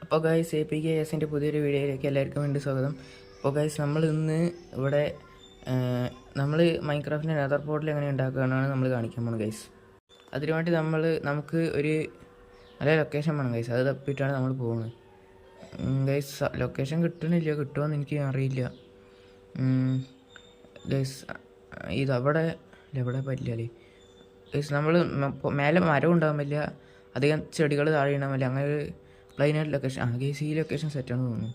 അപ്പോൾ guys APK പുതിയൊരു വീഡിയോയിലേക്ക് എല്ലാവർക്കും വേണ്ടി സ്വാഗതം. അപ്പോൾ ഗൈസ് നമ്മൾ ഇന്ന് ഇവിടെ നമ്മൾ മൈൻക്രാഫ്റ്റിൻ്റെ നെതർ പോർട്ടൽ എങ്ങനെ ഉണ്ടാക്കുകയാണ് നമ്മൾ കാണിക്കാൻ പോകുന്നത് ഗൈസ്. അതിനുവേണ്ടി നമുക്ക് ഒരു നല്ല ലൊക്കേഷൻ വേണം ഗൈസ്. അത് തപ്പിയിട്ടാണ് നമ്മൾ പോകുന്നത് ഗൈസ്. ലൊക്കേഷൻ കിട്ടുമെന്ന് എനിക്ക് അറിയില്ല ഗൈസ്. ഇതവിടെ എവിടെ പറ്റില്ലേ ഗൈസ്. നമ്മൾ മേലെ മരം ഉണ്ടാകാൻ പറ്റില്ല, അധികം ചെടികൾ താഴെ ഇടാൻ പറ്റില്ല, അങ്ങനെ ഒരു പ്ലെയിനായിട്ട് ലൊക്കേഷൻ. ഗൈസ് ഈ ലൊക്കേഷൻ സെറ്റാണെന്ന് തോന്നുന്നു.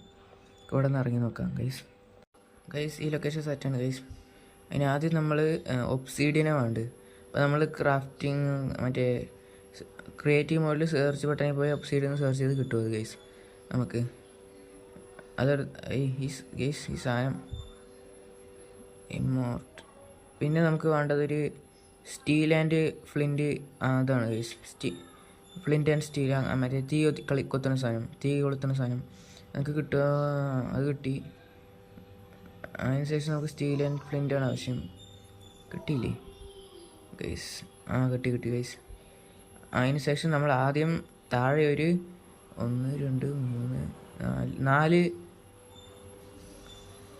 ഇവിടെ നിന്ന് ഇറങ്ങി നോക്കാം ഗൈസ്. ഈ ലൊക്കേഷൻ സെറ്റാണ് ഗൈസ്. അതിന് ആദ്യം നമ്മൾ ഒബ്സീഡിയനെ വേണ്ടത്. അപ്പോൾ നമ്മൾ ക്രാഫ്റ്റിംഗ് മറ്റേ ക്രിയേറ്റീവ് മോഡിൽ സെർച്ച് ബട്ടണിൽ പോയി ഒബ്സീഡിയൻ സെർച്ച് ചെയ്ത് കിട്ടുമത് ഗൈസ് നമുക്ക്. ഗൈസ് ഈ സാധനം ഇമ്മോർട്ട്. പിന്നെ നമുക്ക് വേണ്ടതൊരു സ്റ്റീൽ ആൻഡ് ഫ്ലിൻറ്റ്. അതാണ് ഗൈസ്, ഫ്ലിൻറ്റ് ആൻഡ് സ്റ്റീൽ. മറ്റേ തീ കൊളുത്തുന്ന സാധനം നമുക്ക് കിട്ടുക. അത് കിട്ടി. അതിനുശേഷം നമുക്ക് സ്റ്റീൽ ആൻഡ് ഫ്ലിൻറ്റാണ് ആവശ്യം. കിട്ടിയില്ലേ ഗൈസ്? കിട്ടി ഗൈസ്. അതിനുശേഷം നമ്മൾ ആദ്യം താഴെ ഒരു 1 2 3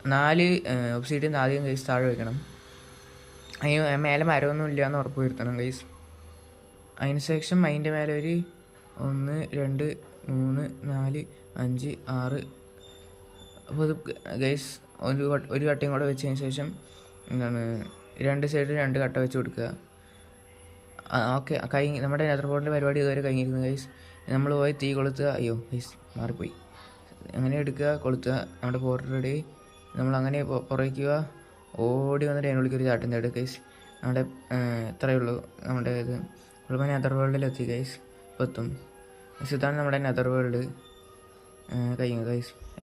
4 ഒബ്സിഡിയൻ ആദ്യം ഗൈസ് താഴെ വയ്ക്കണം. അതിന് മേലെ മരമൊന്നും ഇല്ല എന്ന് ഉറപ്പ് വരുത്തണം ഗൈസ്. അതിനുശേഷം അതിൻ്റെ മേലെ ഒരു 1 2 3 4 5 6. അപ്പോൾ ഇത് ഗൈസ് ഒരു കട്ടയും കൂടെ വെച്ചതിന് ശേഷം രണ്ട് സൈഡിൽ 2 കട്ട വെച്ച് കൊടുക്കുക. ഓക്കെ, നമ്മുടെ നെതർ പോർട്ടലിൻ്റെ പരിപാടി ഇതുവരെ കഴിഞ്ഞിരുന്നു ഗൈസ്. നമ്മൾ പോയി തീ കൊളുത്തുക. അയ്യോ ഗൈസ്, മാറിപ്പോയി. അങ്ങനെ എടുക്കുക, കൊളുത്തുക. നമ്മുടെ പോർട്ടൽ റെഡി. നമ്മളങ്ങനെ പുറയ്ക്കുക, ഓടി വന്നിട്ട് അതിനുള്ളിൽ ഒരു ചാട്ടം തേടുക ഗൈസ്. നമ്മുടെ എത്രയേ ഉള്ളൂ നമ്മുടെ ഇത്. ഇപ്പോൾ നെതർ വേൾഡിലെത്തി ഗൈസ്. ഇപ്പോൾ എത്തും. ഇതാണ് നമ്മുടെ നെതർ വേൾഡ് കഴിഞ്ഞു ഗൈസ്.